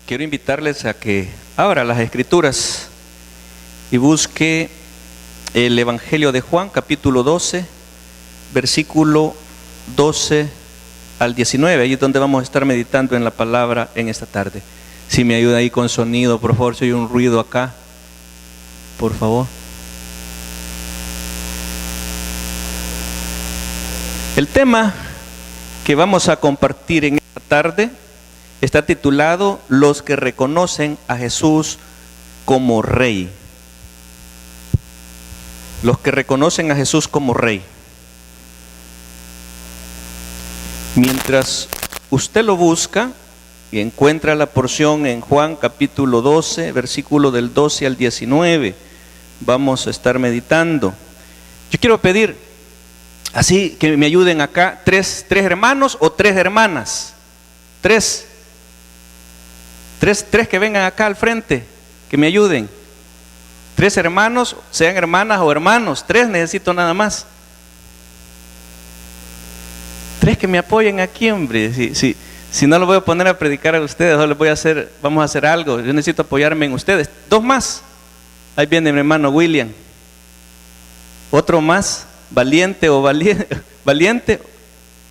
Quiero invitarles a que abra las Escrituras y busque el Evangelio de Juan, capítulo 12, versículo 12 al 19. Ahí es donde vamos a estar meditando en la palabra en esta tarde. Si me ayuda ahí con sonido, por favor, si hay un ruido acá, por favor. El tema que vamos a compartir en esta tarde está titulado Los que reconocen a Jesús como Rey. Los que reconocen a Jesús como Rey. Mientras usted lo busca y encuentra la porción en Juan capítulo 12, versículo del 12 al 19, vamos a estar meditando. Yo quiero pedir así que me ayuden acá, tres hermanos o tres hermanas. Tres que vengan acá al frente, que me ayuden. Tres hermanos, sean hermanas o hermanos. Tres necesito nada más. Tres que me apoyen aquí, hombre. Si no lo voy a poner a predicar a ustedes, vamos a hacer algo. Yo necesito apoyarme en ustedes. Dos más. Ahí viene mi hermano William. Otro más, valiente.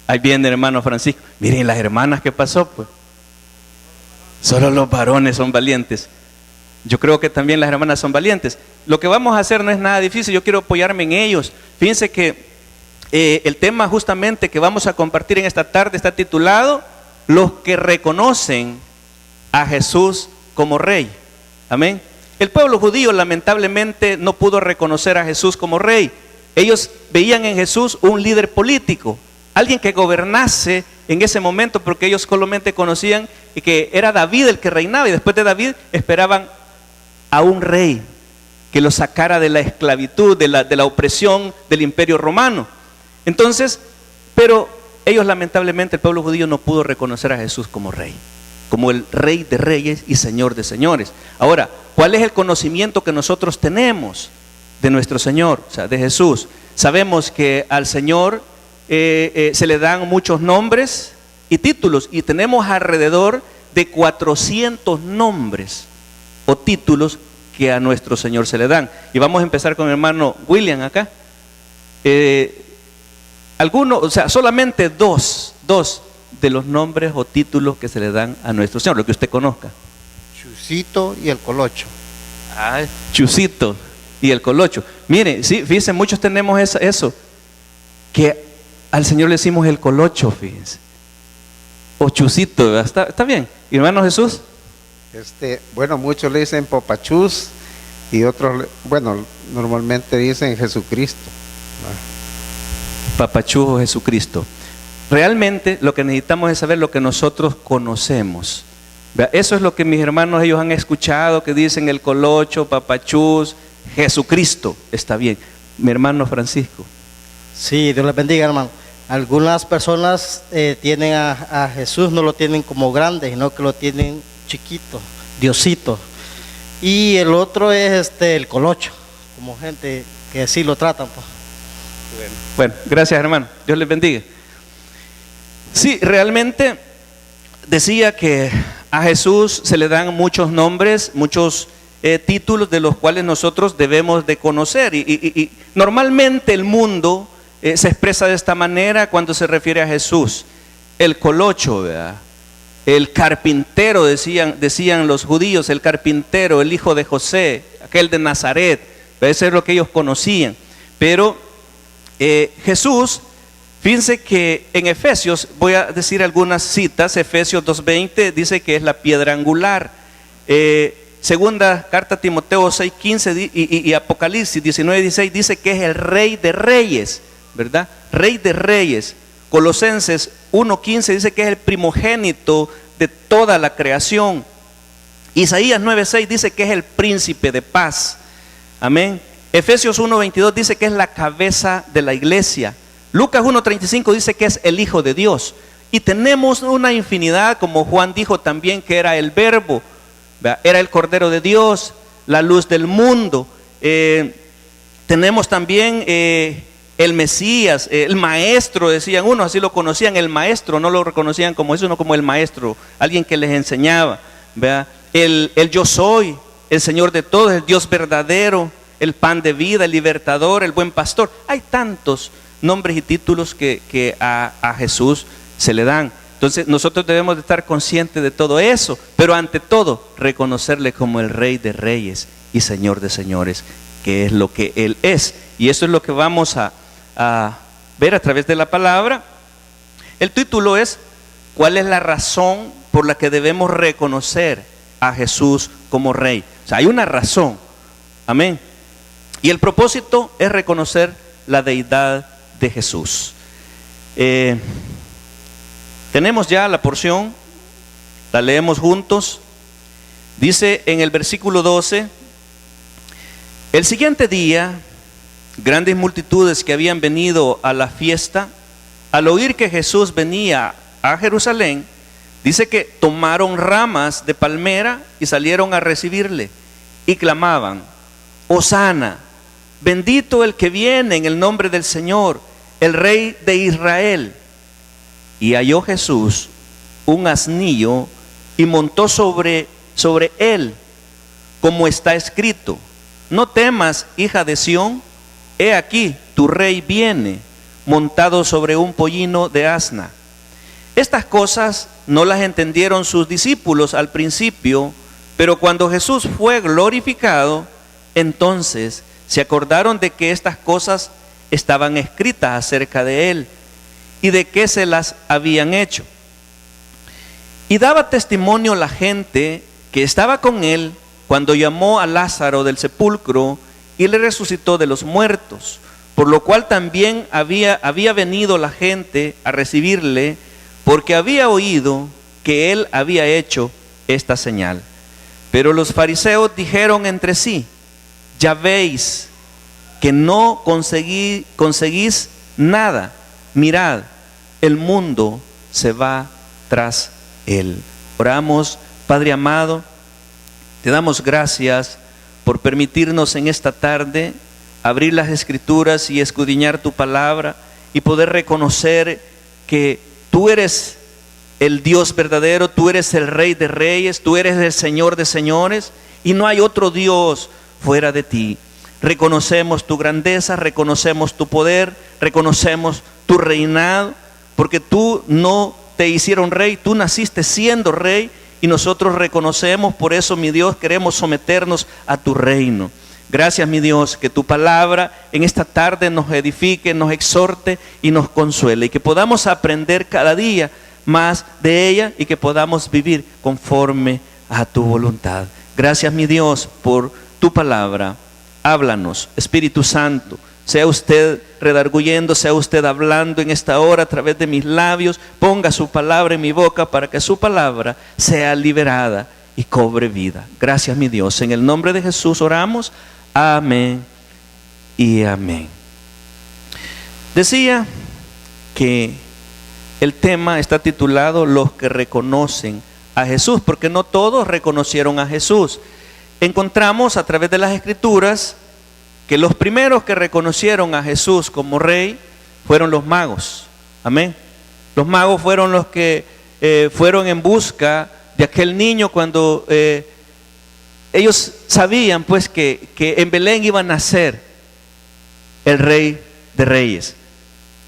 Ahí viene el hermano Francisco. Miren las hermanas, ¿qué pasó? Pues solo los varones son valientes. Yo creo que también las hermanas son valientes. Lo que vamos a hacer no es nada difícil, yo quiero apoyarme en ellos. Fíjense que el tema justamente que vamos a compartir en esta tarde está titulado Los que reconocen a Jesús como Rey. Amén. El pueblo judío lamentablemente no pudo reconocer a Jesús como Rey. Ellos veían en Jesús un líder político, alguien que gobernase en ese momento, porque ellos solamente conocían que era David el que reinaba, y después de David esperaban a un rey que los sacara de la esclavitud, de la opresión del imperio romano. Entonces, pero ellos lamentablemente, el pueblo judío no pudo reconocer a Jesús como rey, como el Rey de reyes y Señor de señores. Ahora, ¿cuál es el conocimiento que nosotros tenemos de nuestro Señor, o sea, de Jesús? Sabemos que al Señor se le dan muchos nombres y títulos, y tenemos alrededor de 400 nombres o títulos que a nuestro Señor se le dan. Y vamos a empezar con el hermano William acá. Solamente dos de los nombres o títulos que se le dan a nuestro Señor, lo que usted conozca. Chusito y el Colocho. Chusito y el Colocho. Mire, sí, fíjense, muchos tenemos eso, que al Señor le decimos el Colocho, fíjense, o Chusito. Está bien. ¿Y hermano Jesús? Muchos le dicen Popachus y otros, normalmente dicen Jesucristo. Papachú o Jesucristo. Realmente lo que necesitamos es saber lo que nosotros conocemos. Eso es lo que mis hermanos, ellos han escuchado, que dicen el Colocho, Papachús, Jesucristo. Está bien. Mi hermano Francisco. Sí, Dios les bendiga, hermano. Algunas personas tienen a Jesús, no lo tienen como grande, sino que lo tienen chiquito, Diosito. Y el otro es el Colocho, como gente que así lo tratan, pues. Bueno, gracias, hermano. Dios les bendiga. Sí, realmente decía que a Jesús se le dan muchos nombres, muchos títulos de los cuales nosotros debemos de conocer. Y normalmente el mundo se expresa de esta manera cuando se refiere a Jesús. El Colocho, ¿verdad? El carpintero, decían los judíos, el carpintero, el hijo de José, aquel de Nazaret. Eso es lo que ellos conocían. Pero Jesús, fíjense que en Efesios, voy a decir algunas citas. Efesios 2:20 dice que es la piedra angular. Segunda carta a Timoteo 6:15 y Apocalipsis 19:16 dice que es el Rey de reyes, ¿verdad? Rey de reyes. Colosenses 1:15 dice que es el primogénito de toda la creación. Isaías 9:6 dice que es el príncipe de paz. Amén. Efesios 1:22 dice que es la cabeza de la iglesia. Lucas 1:35 dice que es el Hijo de Dios. Y tenemos una infinidad, como Juan dijo también, que era el Verbo, ¿verdad? Era el Cordero de Dios, la luz del mundo. Tenemos también el Mesías, el Maestro, decían unos, así lo conocían, el Maestro, no lo reconocían como eso, sino como el Maestro, alguien que les enseñaba. ¿vea? El yo soy, el Señor de todos, el Dios verdadero, el pan de vida, el libertador, el buen pastor. Hay tantos nombres y títulos que a Jesús se le dan. Entonces nosotros debemos de estar conscientes de todo eso, pero ante todo reconocerle como el Rey de Reyes y Señor de Señores, que es lo que Él es. Y eso es lo que vamos a ver a través de la palabra. El título es: ¿cuál es la razón por la que debemos reconocer a Jesús como Rey? O sea, hay una razón, amén. Y el propósito es reconocer la deidad de Jesús. Tenemos ya la porción, la leemos juntos. Dice en el versículo 12: el siguiente día, grandes multitudes que habían venido a la fiesta, al oír que Jesús venía a Jerusalén, dice que tomaron ramas de palmera y salieron a recibirle y clamaban: Hosana, bendito el que viene en el nombre del Señor, el Rey de Israel. Y halló Jesús un asnillo y montó sobre él, como está escrito: no temas, hija de Sión, he aquí tu rey viene, montado sobre un pollino de asna. Estas cosas no las entendieron sus discípulos al principio, pero cuando Jesús fue glorificado, entonces se acordaron de que estas cosas estaban escritas acerca de él y de que se las habían hecho. Y daba testimonio la gente que estaba con él cuando llamó a Lázaro del sepulcro y le resucitó de los muertos, por lo cual también había venido la gente a recibirle, porque había oído que él había hecho esta señal. Pero los fariseos dijeron entre sí: ya veis que no conseguís nada, mirad, el mundo se va tras él. Oramos. Padre amado, te damos gracias por permitirnos en esta tarde abrir las Escrituras y escudriñar tu palabra y poder reconocer que tú eres el Dios verdadero, tú eres el Rey de Reyes, tú eres el Señor de Señores y no hay otro Dios fuera de ti. Reconocemos tu grandeza, reconocemos tu poder, reconocemos tu reinado, porque tú no te hicieron rey, tú naciste siendo rey y nosotros reconocemos. Por eso, mi Dios, queremos someternos a tu reino. Gracias, mi Dios, que tu palabra en esta tarde nos edifique, nos exhorte y nos consuele, y que podamos aprender cada día más de ella y que podamos vivir conforme a tu voluntad. Gracias, mi Dios, por tu palabra. Háblanos, Espíritu Santo. Sea usted redarguyendo, sea usted hablando en esta hora a través de mis labios. Ponga su palabra en mi boca para que su palabra sea liberada y cobre vida. Gracias, mi Dios. En el nombre de Jesús oramos. Amén y amén. Decía que el tema está titulado Los que reconocen a Jesús, porque no todos reconocieron a Jesús. Encontramos a través de las Escrituras que los primeros que reconocieron a Jesús como Rey fueron los magos. Amén. Los magos fueron los que fueron en busca de aquel niño cuando ellos sabían pues que en Belén iba a nacer el Rey de Reyes.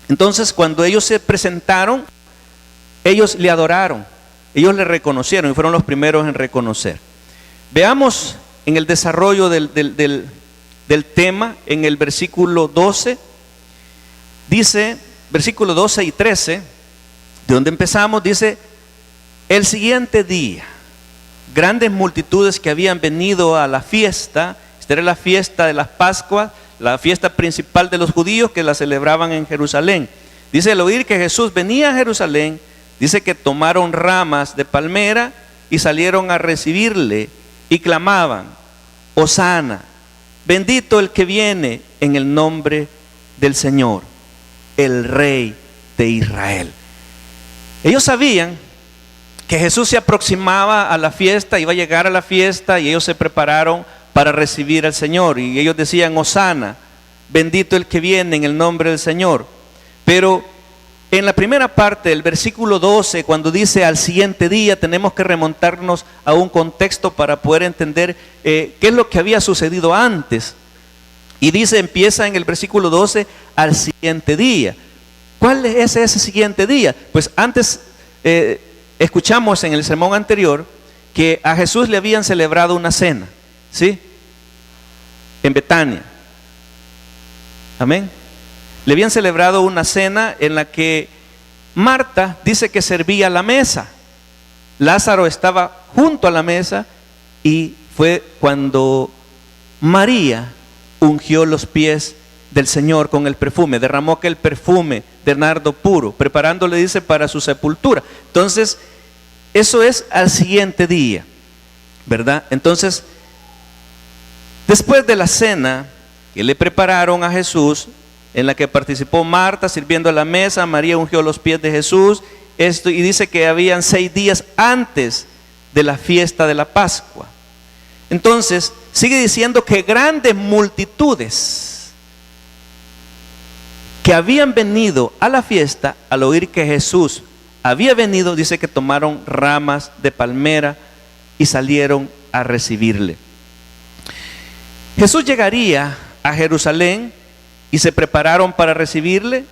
Entonces, cuando ellos se presentaron, ellos le adoraron, ellos le reconocieron y fueron los primeros en reconocer. Veamos en el desarrollo del tema, en el versículo 12, dice, versículo 12 y 13, de donde empezamos, dice: el siguiente día, grandes multitudes que habían venido a la fiesta. Esta era la fiesta de las Pascuas, la fiesta principal de los judíos que la celebraban en Jerusalén. Dice: al oír que Jesús venía a Jerusalén, dice que tomaron ramas de palmera y salieron a recibirle y clamaban: Hosana, bendito el que viene en el nombre del Señor, el Rey de Israel. Ellos sabían que Jesús se aproximaba a la fiesta, iba a llegar a la fiesta, y ellos se prepararon para recibir al Señor. Y ellos decían: Hosana, bendito el que viene en el nombre del Señor. Pero en la primera parte del versículo 12, cuando dice al siguiente día, tenemos que remontarnos a un contexto para poder entender qué es lo que había sucedido antes. Y dice, empieza en el versículo 12, al siguiente día. ¿Cuál es ese siguiente día? Pues antes escuchamos en el sermón anterior que a Jesús le habían celebrado una cena, ¿sí? En Betania. Amén. Le habían celebrado una cena en la que Marta dice que servía la mesa. Lázaro estaba junto a la mesa y fue cuando María ungió los pies del Señor con el perfume, derramó aquel perfume de nardo puro, preparándole, dice, para su sepultura. Entonces, eso es al siguiente día, ¿verdad? Entonces, después de la cena que le prepararon a Jesús, en la que participó Marta sirviendo a la mesa, María ungió los pies de Jesús, y dice que habían 6 días antes de la fiesta de la Pascua. Entonces, sigue diciendo que grandes multitudes que habían venido a la fiesta, al oír que Jesús había venido, dice que tomaron ramas de palmera y salieron a recibirle. Jesús llegaría a Jerusalén y se prepararon para recibirle.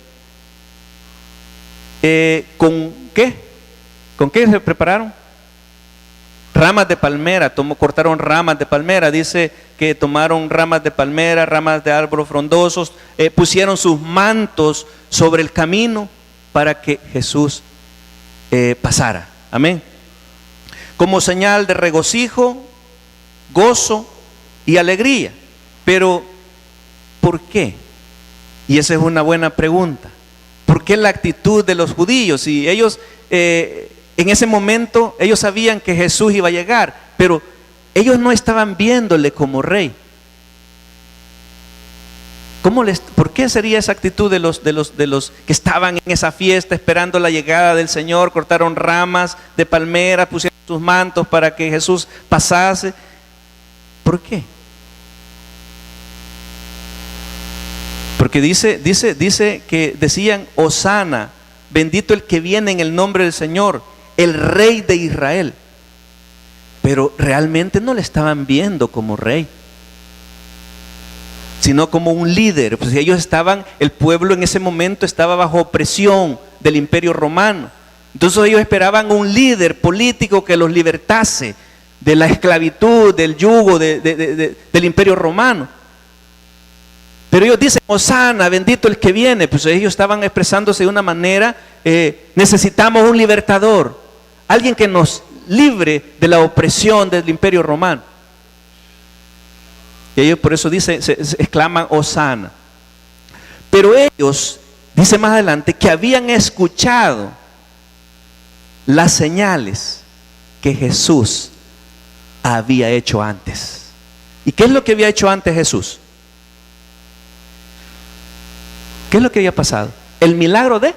¿Con qué? ¿Con qué se prepararon? Ramas de palmera, cortaron ramas de palmera. Dice que tomaron ramas de palmera, ramas de árboles frondosos, pusieron sus mantos sobre el camino para que Jesús pasara. Amén. Como señal de regocijo, gozo y alegría. Pero, ¿por qué? Y esa es una buena pregunta. ¿Por qué la actitud de los judíos? Y ellos, en ese momento, ellos sabían que Jesús iba a llegar, pero ellos no estaban viéndole como rey. ¿Por qué sería esa actitud de los que estaban en esa fiesta esperando la llegada del Señor? Cortaron ramas de palmera, pusieron sus mantos para que Jesús pasase. ¿Por qué? Porque dice que decían: Hosana, bendito el que viene en el nombre del Señor, el Rey de Israel. Pero realmente no le estaban viendo como rey, sino como un líder. Pues ellos estaban, el pueblo en ese momento estaba bajo opresión del Imperio Romano. Entonces ellos esperaban un líder político que los libertase de la esclavitud, del yugo del Imperio Romano. Pero ellos dicen: Hosana, bendito el que viene. Pues ellos estaban expresándose de una manera: necesitamos un libertador, alguien que nos libre de la opresión del Imperio Romano. Y ellos por eso se exclaman Hosana. Pero ellos, dice más adelante, que habían escuchado las señales que Jesús había hecho antes. ¿Y qué es lo que había hecho antes Jesús? ¿Qué es lo que había pasado? El milagro de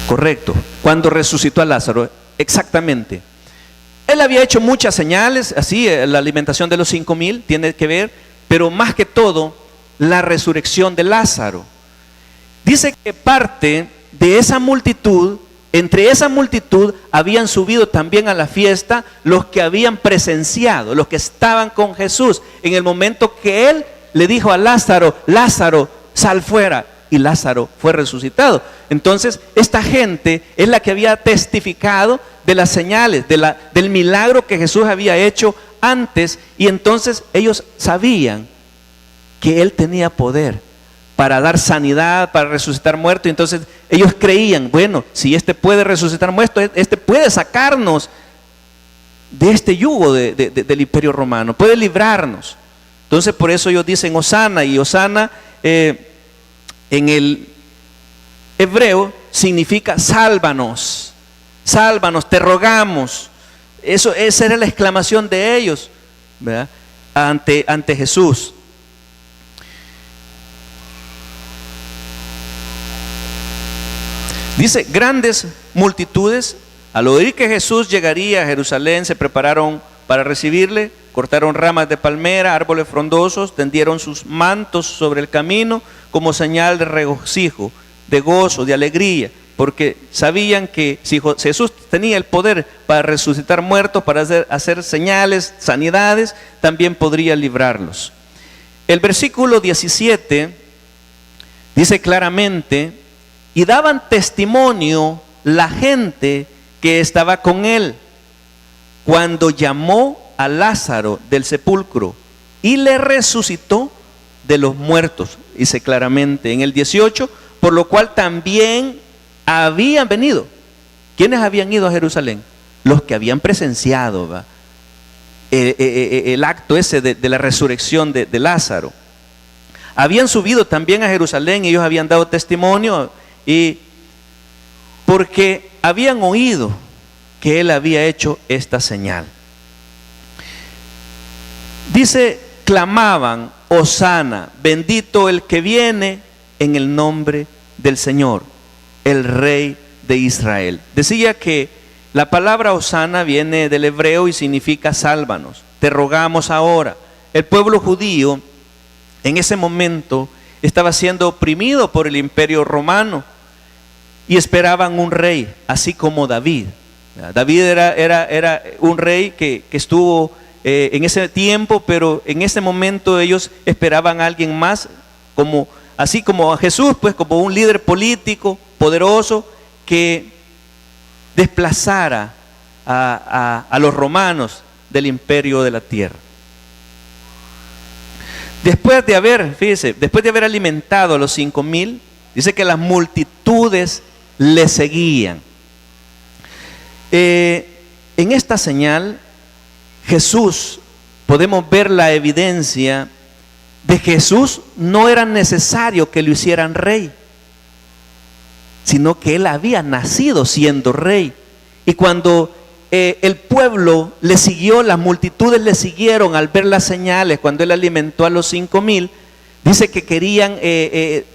correcto, cuando resucitó a Lázaro, exactamente. Él había hecho muchas señales, así, la alimentación de los 5,000 tiene que ver, pero más que todo, la resurrección de Lázaro. Dice que parte de esa multitud, entre esa multitud habían subido también a la fiesta los que habían presenciado, los que estaban con Jesús en el momento que él le dijo a Lázaro: Lázaro, sal fuera. Y Lázaro fue resucitado. Entonces, esta gente es la que había testificado de las señales, del milagro que Jesús había hecho antes. Y entonces ellos sabían que Él tenía poder para dar sanidad, para resucitar muertos. Entonces ellos creían: bueno, si este puede resucitar muertos, este puede sacarnos de este yugo del Imperio Romano, puede librarnos. Entonces por eso ellos dicen Hosana. Y Hosana en el hebreo significa sálvanos, sálvanos, te rogamos. Esa era la exclamación de ellos, ¿verdad? ante Jesús. Dice: grandes multitudes, al oír que Jesús llegaría a Jerusalén, se prepararon para recibirle. cortaron ramas de palmera, árboles frondosos, tendieron sus mantos sobre el camino como señal de regocijo, de gozo, de alegría, porque sabían que si Jesús tenía el poder para resucitar muertos, para hacer señales, sanidades, también podría librarlos. El versículo 17 dice claramente: y daban testimonio la gente que estaba con él cuando llamó a Lázaro del sepulcro y le resucitó de los muertos. Dice claramente en el 18, por lo cual también habían venido. ¿Quiénes habían ido a Jerusalén? Los que habían presenciado el acto ese de la resurrección de Lázaro. Habían subido también a Jerusalén, ellos habían dado testimonio, y porque habían oído que él había hecho esta señal. Dice, clamaban: Hosana, bendito el que viene en el nombre del Señor, el Rey de Israel. Decía que la palabra Hosana viene del hebreo y significa sálvanos, te rogamos ahora. El pueblo judío en ese momento estaba siendo oprimido por el imperio romano y esperaban un rey, así como David. David era un rey que estuvo en ese tiempo, pero en ese momento ellos esperaban a alguien más, así como a Jesús, pues como un líder político poderoso que desplazara a los romanos del imperio de la tierra. Después de haber alimentado a los 5,000, dice que las multitudes le seguían. En esta señal, Jesús, podemos ver la evidencia de que Jesús no era necesario que lo hicieran rey, sino que él había nacido siendo rey. Y cuando el pueblo le siguió, las multitudes le siguieron al ver las señales, cuando él alimentó a los 5,000, dice que querían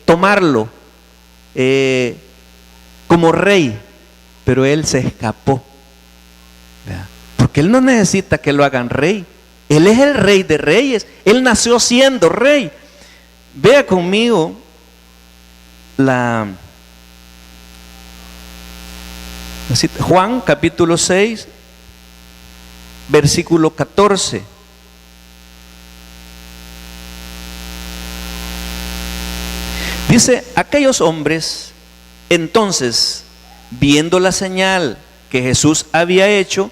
tomarlo como rey, pero él se escapó, ¿verdad? Porque él no necesita que lo hagan rey. Él es el Rey de Reyes, él nació siendo rey. Vea conmigo Juan capítulo 6, versículo 14. Dice, aquellos hombres entonces, viendo la señal que Jesús había hecho,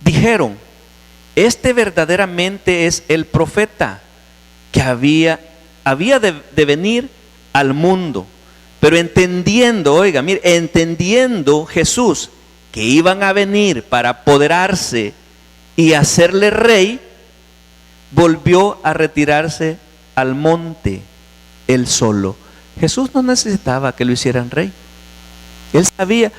dijeron: este verdaderamente es el profeta que había de venir al mundo. Pero entendiendo Jesús que iban a venir para apoderarse y hacerle rey, volvió a retirarse al monte él solo. Jesús no necesitaba que lo hicieran rey. Él sabía,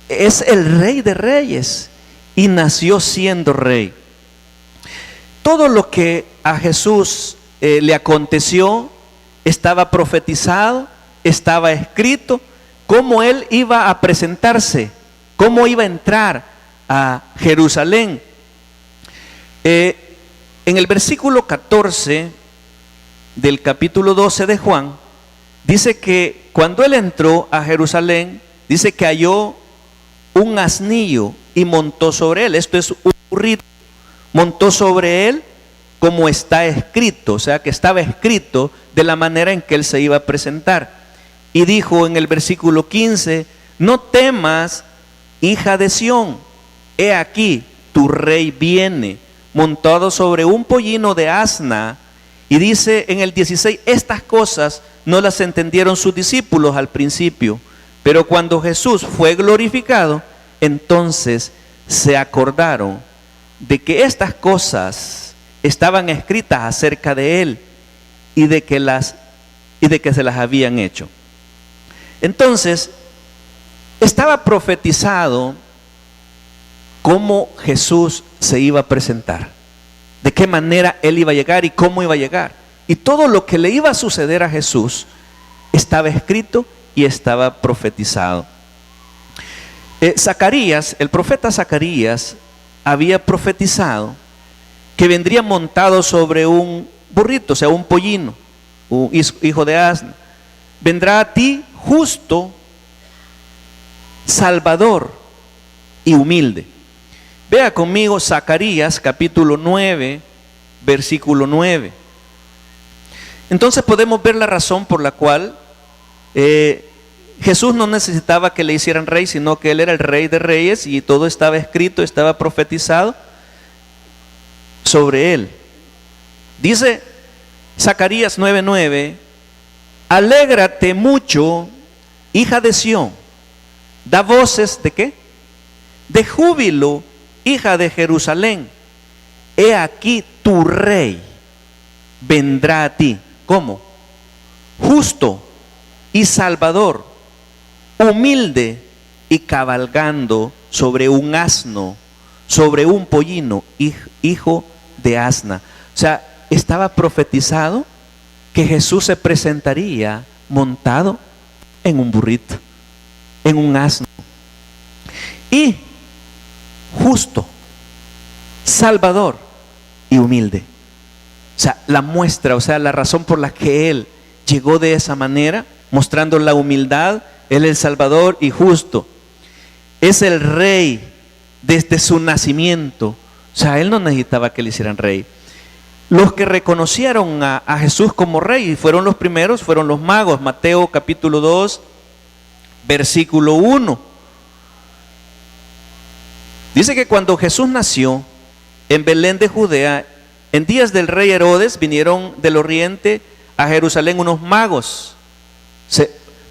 es el Rey de Reyes y nació siendo rey. Todo lo que a Jesús le aconteció estaba profetizado, estaba escrito, cómo él iba a presentarse, cómo iba a entrar a Jerusalén. En el versículo 14 del capítulo 12 de Juan, dice que cuando él entró a Jerusalén, dice que halló un asnillo y montó sobre él. Esto es un burrito. Montó sobre él como está escrito, o sea que estaba escrito de la manera en que él se iba a presentar. Y dijo en el versículo 15: no temas, hija de Sión, he aquí tu rey viene, montado sobre un pollino de asna. Y dice en el 16: estas cosas no las entendieron sus discípulos al principio, pero cuando Jesús fue glorificado, entonces se acordaron de que estas cosas estaban escritas acerca de él y de que se las habían hecho. Entonces, estaba profetizado cómo Jesús se iba a presentar, de qué manera él iba a llegar y cómo iba a llegar. Y todo lo que le iba a suceder a Jesús estaba escrito y estaba profetizado. El profeta Zacarías había profetizado que vendría montado sobre un burrito, o sea, un pollino, un hijo de asna. Vendrá a ti justo, salvador y humilde. Vea conmigo Zacarías capítulo 9, versículo 9. Entonces podemos ver la razón por la cual Jesús no necesitaba que le hicieran rey, sino que Él era el Rey de Reyes y todo estaba escrito, estaba profetizado sobre Él. Dice Zacarías 9:9, alégrate mucho, hija de Sión, da voces ¿de qué? De júbilo, hija de Jerusalén. He aquí tu rey vendrá a ti. ¿Cómo? Justo y salvador, humilde y cabalgando sobre un asno, sobre un pollino, hijo de asna. O sea, estaba profetizado que Jesús se presentaría montado en un burrito, en un asno. Y justo, salvador y humilde. O sea, la muestra, o sea, la razón por la que Él llegó de esa manera, mostrando la humildad. Él es el Salvador y justo. Es el Rey desde su nacimiento. O sea, Él no necesitaba que le hicieran rey. Los que reconocieron a Jesús como Rey fueron los primeros, fueron los magos. Mateo capítulo 2, versículo 1. Dice que cuando Jesús nació en Belén de Judea, en días del rey Herodes, vinieron del oriente a Jerusalén unos magos.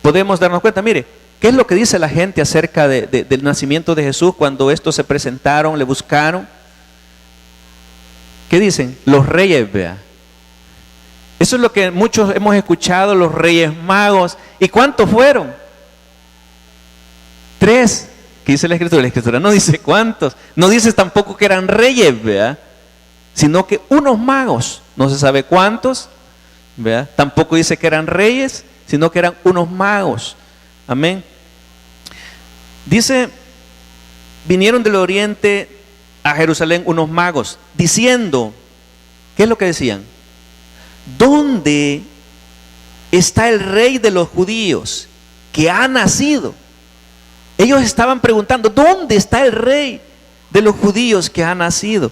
Podemos darnos cuenta, mire, ¿qué es lo que dice la gente acerca del nacimiento de Jesús cuando estos se presentaron, le buscaron? ¿Qué dicen? Los reyes, vea. Eso es lo que muchos hemos escuchado, los reyes magos. ¿Y cuántos fueron? 3. ¿Qué dice la Escritura? La Escritura no dice cuántos. No dice tampoco que eran reyes, vea, sino que unos magos. No se sabe cuántos, vea. Tampoco dice que eran reyes, sino que eran unos magos. Amén. Dice, vinieron del oriente a Jerusalén unos magos, diciendo, ¿qué es lo que decían? ¿Dónde está el rey de los judíos que ha nacido? Ellos estaban preguntando, ¿dónde está el rey de los judíos que ha nacido?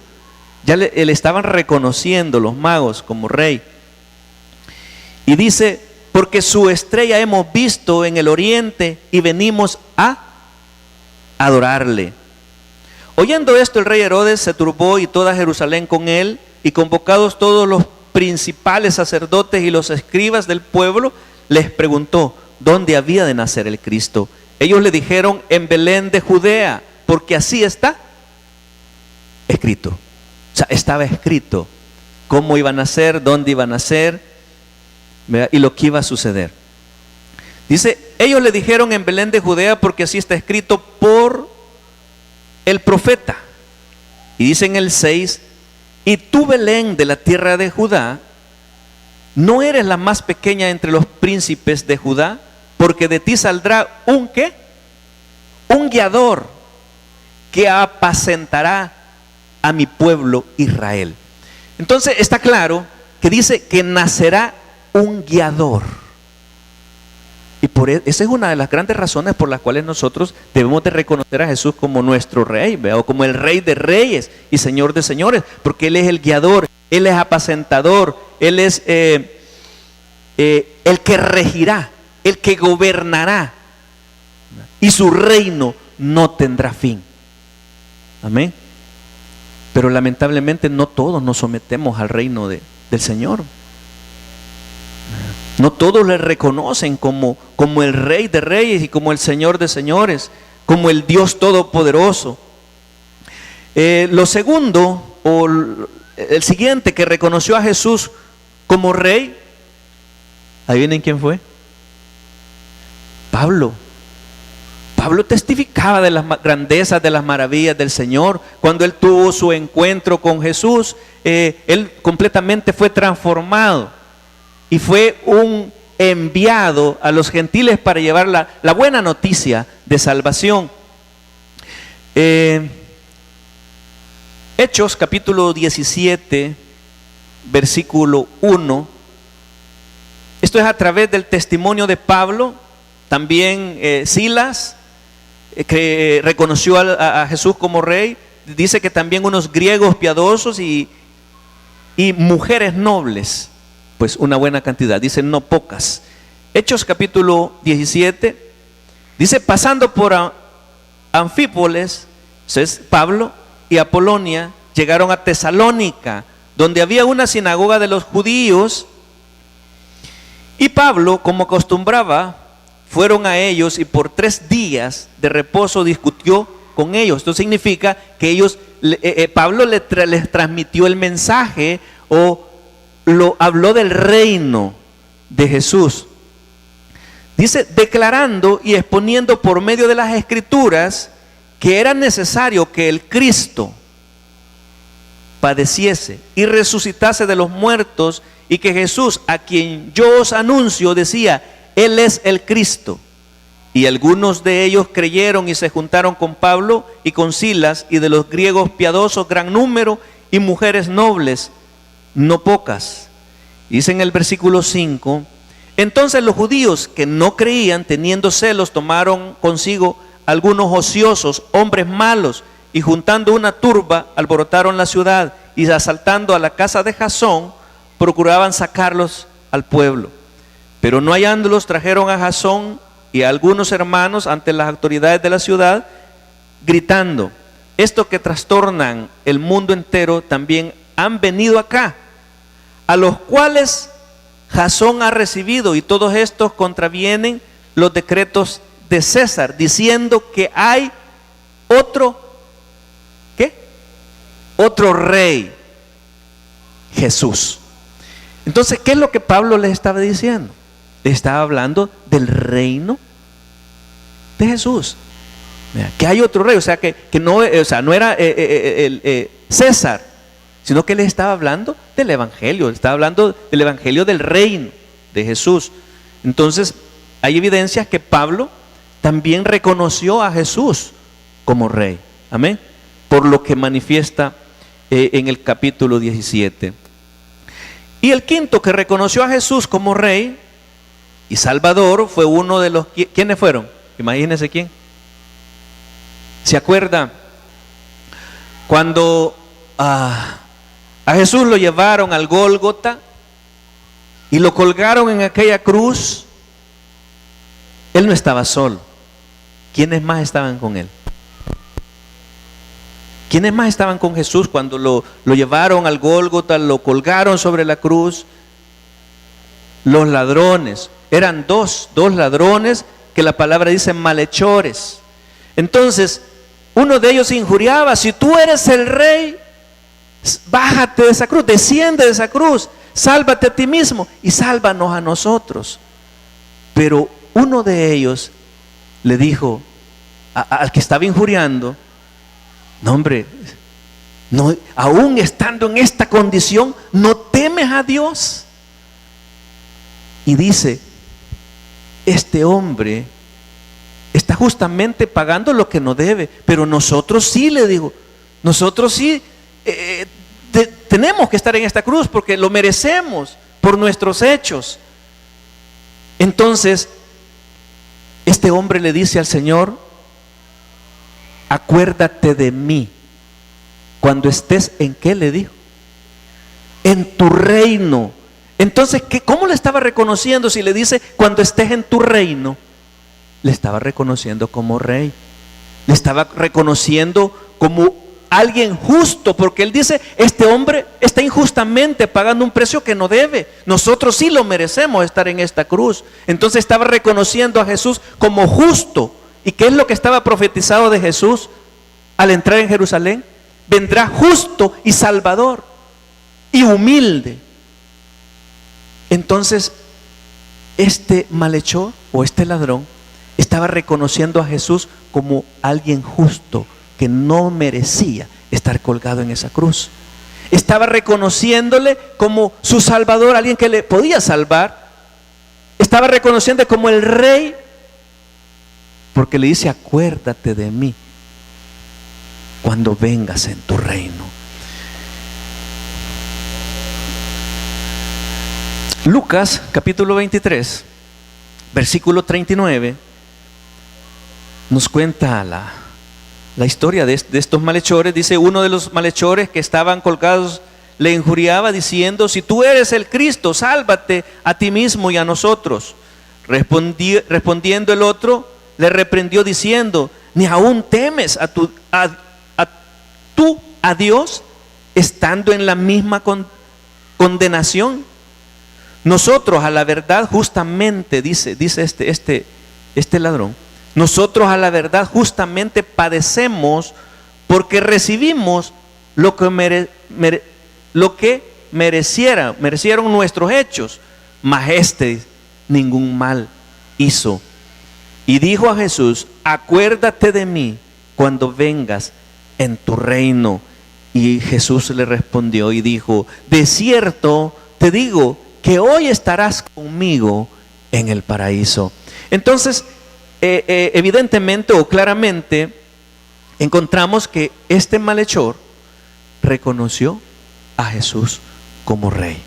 Ya le estaban reconociendo los magos como rey. Y dice, porque su estrella hemos visto en el oriente y venimos a adorarle. Oyendo esto, el rey Herodes se turbó y toda Jerusalén con él, y convocados todos los principales sacerdotes y los escribas del pueblo, les preguntó dónde había de nacer el Cristo. Ellos le dijeron, en Belén de Judea, porque así está escrito. O sea, estaba escrito cómo iba a nacer, dónde iba a nacer, ¿verdad? Y lo que iba a suceder. Dice, ellos le dijeron en Belén de Judea, porque así está escrito por el profeta. Y dice en el 6, y tú, Belén, de la tierra de Judá, no eres la más pequeña entre los príncipes de Judá, porque de ti saldrá un ¿qué? Un guiador que apacentará a mi pueblo Israel. Entonces está claro que dice que nacerá un guiador. Y esa es una de las grandes razones por las cuales nosotros debemos de reconocer a Jesús como nuestro rey, ¿verdad? O como el Rey de Reyes y Señor de Señores, porque Él es el guiador, Él es apacentador, Él es el que regirá, el que gobernará, y su reino no tendrá fin. Amén. Pero lamentablemente no todos nos sometemos al reino del Señor. No todos le reconocen como el Rey de Reyes y como el Señor de Señores, como el Dios Todopoderoso. Lo segundo, o el siguiente que reconoció a Jesús como Rey, ¿adivinen quién fue? Pablo. Pablo testificaba de las grandezas, de las maravillas del Señor. Cuando él tuvo su encuentro con Jesús, él completamente fue transformado. Y fue un enviado a los gentiles para llevar la buena noticia de salvación. Hechos capítulo 17, versículo 1. Esto es a través del testimonio de Pablo, también Silas, que reconoció a Jesús como rey. Dice que también unos griegos piadosos y mujeres nobles, pues una buena cantidad, dice no pocas. Hechos capítulo 17, dice pasando por Anfípolis, es Pablo y Apolonia, llegaron a Tesalónica, donde había una sinagoga de los judíos, y Pablo, como acostumbraba, fueron a ellos y por 3 días de reposo discutió con ellos. Esto significa que ellos, Pablo les transmitió el mensaje o habló del reino de Jesús. Dice, declarando y exponiendo por medio de las escrituras que era necesario que el Cristo padeciese y resucitase de los muertos, y que Jesús, a quien yo os anuncio, decía, Él es el Cristo. Y algunos de ellos creyeron y se juntaron con Pablo y con Silas, y de los griegos piadosos gran número, y mujeres nobles, no pocas. Dice en el versículo 5, entonces los judíos que no creían, teniendo celos, tomaron consigo algunos ociosos, hombres malos, y juntando una turba, alborotaron la ciudad, y asaltando a la casa de Jasón, procuraban sacarlos al pueblo. Pero no hallándolos, trajeron a Jasón y a algunos hermanos ante las autoridades de la ciudad, gritando, estos que trastornan el mundo entero también han venido acá, a los cuales Jasón ha recibido, y todos estos contravienen los decretos de César, diciendo que hay otro, ¿qué? Otro rey, Jesús. Entonces, ¿qué es lo que Pablo les estaba diciendo? Les estaba hablando del reino de Jesús. Que hay otro rey, o sea, que no, o sea, no era César, sino que les estaba hablando del evangelio, estaba hablando del evangelio del reino de Jesús. Entonces, hay evidencias que Pablo también reconoció a Jesús como rey. Amén. Por lo que manifiesta en el capítulo 17. Y el quinto que reconoció a Jesús como rey y salvador fue uno de los... ¿Quiénes fueron? Imagínense quién. ¿Se acuerda? Cuando a Jesús lo llevaron al Gólgota y lo colgaron en aquella cruz, Él no estaba solo. ¿Quiénes más estaban con Él? ¿Quiénes más estaban con Jesús cuando lo llevaron al Gólgota, lo colgaron sobre la cruz? Los ladrones. Eran dos ladrones que la palabra dice malhechores. Entonces, uno de ellos injuriaba, si tú eres el rey, bájate de esa cruz, desciende de esa cruz, sálvate a ti mismo y sálvanos a nosotros. Pero uno de ellos le dijo al que estaba injuriando, no hombre, no, aún estando en esta condición, ¿no temes a Dios? Y dice, este hombre está justamente pagando lo que no debe, pero nosotros sí, le digo, nosotros sí tenemos que estar en esta cruz porque lo merecemos por nuestros hechos. Entonces, este hombre le dice al Señor, acuérdate de mí cuando estés en, ¿qué le dijo? En tu reino. Entonces, ¿cómo le estaba reconociendo? Si le dice, cuando estés en tu reino, le estaba reconociendo como rey, le estaba reconociendo como alguien justo, porque él dice, este hombre está injustamente pagando un precio que no debe, nosotros sí lo merecemos estar en esta cruz. Entonces estaba reconociendo a Jesús como justo. ¿Y qué es lo que estaba profetizado de Jesús al entrar en Jerusalén? Vendrá justo y salvador y humilde. Entonces, este malhechor o este ladrón estaba reconociendo a Jesús como alguien justo que no merecía estar colgado en esa cruz. Estaba reconociéndole como su salvador, alguien que le podía salvar. Estaba reconociendo como el rey, porque le dice, acuérdate de mí cuando vengas en tu reino. Lucas capítulo 23, versículo 39, nos cuenta la historia de estos malhechores. Dice: uno de los malhechores que estaban colgados le injuriaba diciendo: si tú eres el Cristo, sálvate a ti mismo y a nosotros. Respondiendo el otro, le reprendió diciendo: ni aún temes a Dios, estando en la misma condenación. Nosotros a la verdad justamente, dice este ladrón, nosotros a la verdad justamente padecemos porque recibimos lo que merecieron nuestros hechos, mas este ningún mal hizo. Y dijo a Jesús: acuérdate de mí cuando vengas en tu reino. Y Jesús le respondió y dijo: de cierto te digo que hoy estarás conmigo en el paraíso. Entonces, evidentemente o claramente encontramos que este malhechor reconoció a Jesús como rey.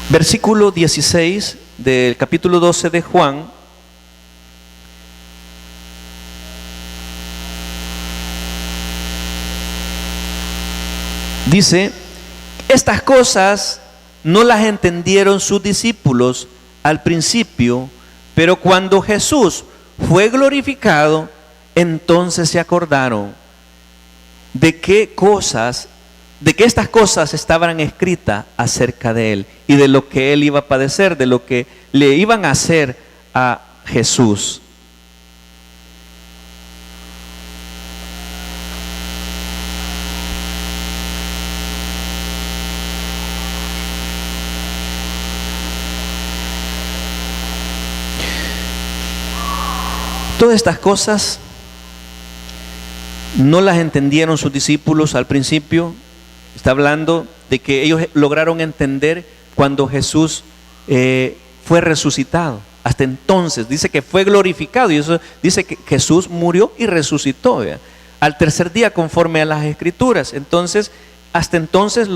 Versículo 16 del capítulo 12 de Juan. Dice: estas cosas no las entendieron sus discípulos al principio, pero cuando Jesús fue glorificado, entonces se acordaron de que estas cosas estaban escritas acerca de él y de lo que él iba a padecer, de lo que le iban a hacer a Jesús. Todas estas cosas no las entendieron sus discípulos al principio. Está hablando de que ellos lograron entender cuando Jesús fue resucitado. Hasta entonces dice que fue glorificado, y eso dice que Jesús murió y resucitó, ¿verdad?, al tercer día conforme a las Escrituras. Entonces, hasta entonces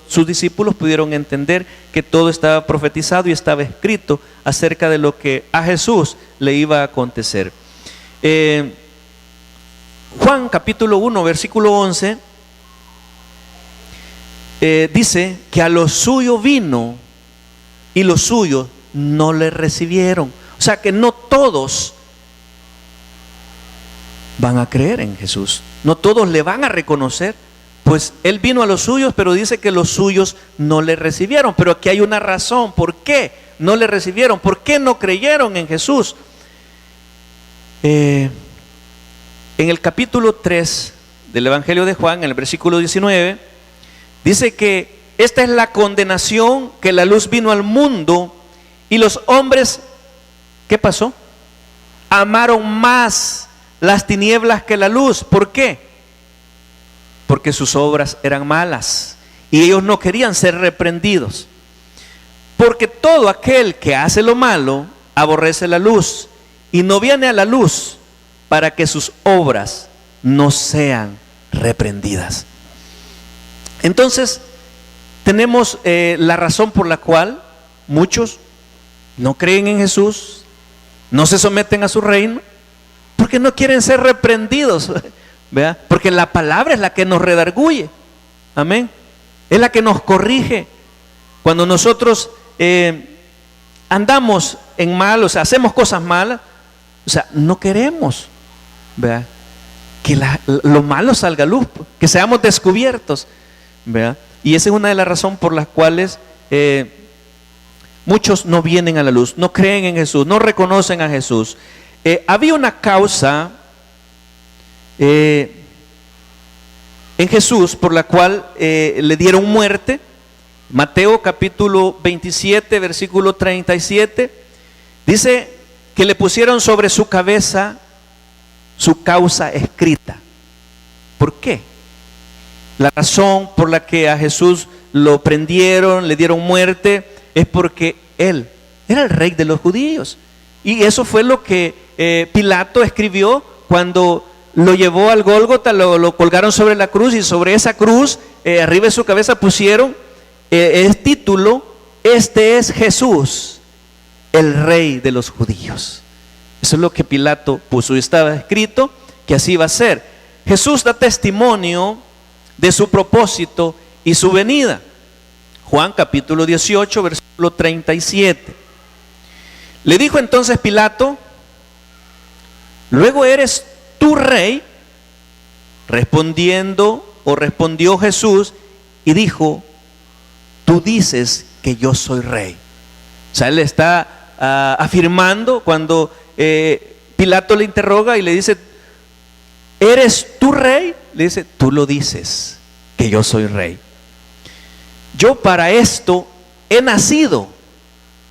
sus discípulos pudieron entender que todo estaba profetizado y estaba escrito acerca de lo que a Jesús le iba a acontecer. Juan capítulo 1 versículo 11 dice que a los suyos vino y los suyos no le recibieron. O sea que no todos van a creer en Jesús, no todos le van a reconocer. Pues él vino a los suyos, pero dice que los suyos no le recibieron. Pero aquí hay una razón: ¿por qué no le recibieron? ¿Por qué no creyeron en Jesús? En el capítulo 3 del Evangelio de Juan, en el versículo 19, dice que esta es la condenación, que la luz vino al mundo y los hombres, ¿qué pasó? Amaron más las tinieblas que la luz. ¿Por qué? Porque sus obras eran malas y ellos no querían ser reprendidos. Porque todo aquel que hace lo malo aborrece la luz y no viene a la luz para que sus obras no sean reprendidas. Entonces, tenemos la razón por la cual muchos no creen en Jesús, no se someten a su reino, porque no quieren ser reprendidos, ¿verdad? Porque la palabra es la que nos redarguye, amén, es la que nos corrige. Cuando nosotros andamos en mal, o sea, hacemos cosas malas, o sea, no queremos, ¿verdad?, que lo malo salga a luz, que seamos descubiertos, ¿verdad? Y esa es una de las razones por las cuales muchos no vienen a la luz, no creen en Jesús, no reconocen a Jesús. Había una causa en Jesús por la cual le dieron muerte. Mateo capítulo 27 versículo 37 dice que le pusieron sobre su cabeza su causa escrita. ¿Por qué? La razón por la que a Jesús lo prendieron, le dieron muerte, es porque él era el rey de los judíos. Y eso fue lo que Pilato escribió cuando lo llevó al Gólgota, lo colgaron sobre la cruz, y sobre esa cruz, arriba de su cabeza pusieron el título: este es Jesús, el Rey de los judíos. Eso es lo que Pilato puso, y estaba escrito que así va a ser. Jesús da testimonio de su propósito y su venida. Juan capítulo 18, versículo 37. Le dijo entonces Pilato: ¿luego eres tú rey? Respondió Jesús y dijo: tú dices que yo soy rey. O sea, él está afirmando cuando Pilato le interroga y le dice: ¿eres tú rey? Le dice: tú lo dices, que yo soy rey. Yo para esto he nacido,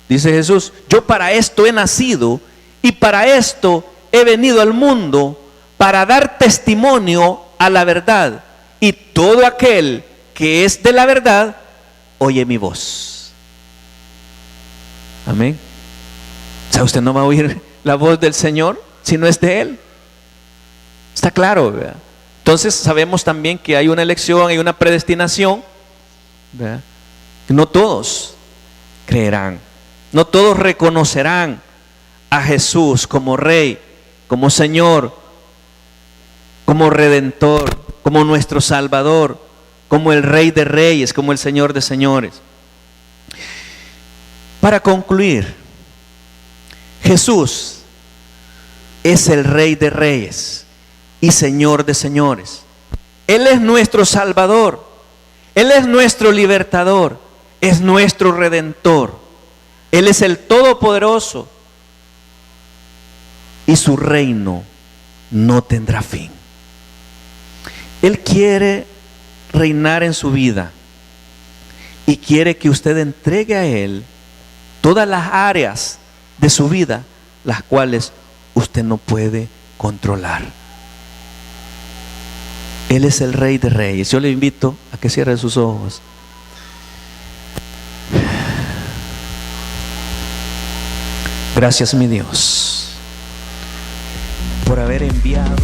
dice Jesús, yo para esto he nacido y para esto he venido al mundo, para dar testimonio a la verdad. Y todo aquel que es de la verdad, oye mi voz. Amén. O sea, usted no va a oír la voz del Señor si no es de Él. Está claro, ¿verdad? Entonces sabemos también que hay una elección, hay una predestinación, ¿verdad? No todos creerán, no todos reconocerán a Jesús como Rey, como Señor, como Redentor, como nuestro Salvador, como el Rey de Reyes, como el Señor de Señores. Para concluir, Jesús es el Rey de Reyes y Señor de señores. Él es nuestro Salvador, Él es nuestro libertador, es nuestro Redentor. Él es el Todopoderoso y su reino no tendrá fin. Él quiere reinar en su vida y quiere que usted entregue a Él todas las áreas de su vida, las cuales usted no puede controlar. Él es el Rey de Reyes. Yo le invito a que cierre sus ojos. Gracias, mi Dios, por haber enviado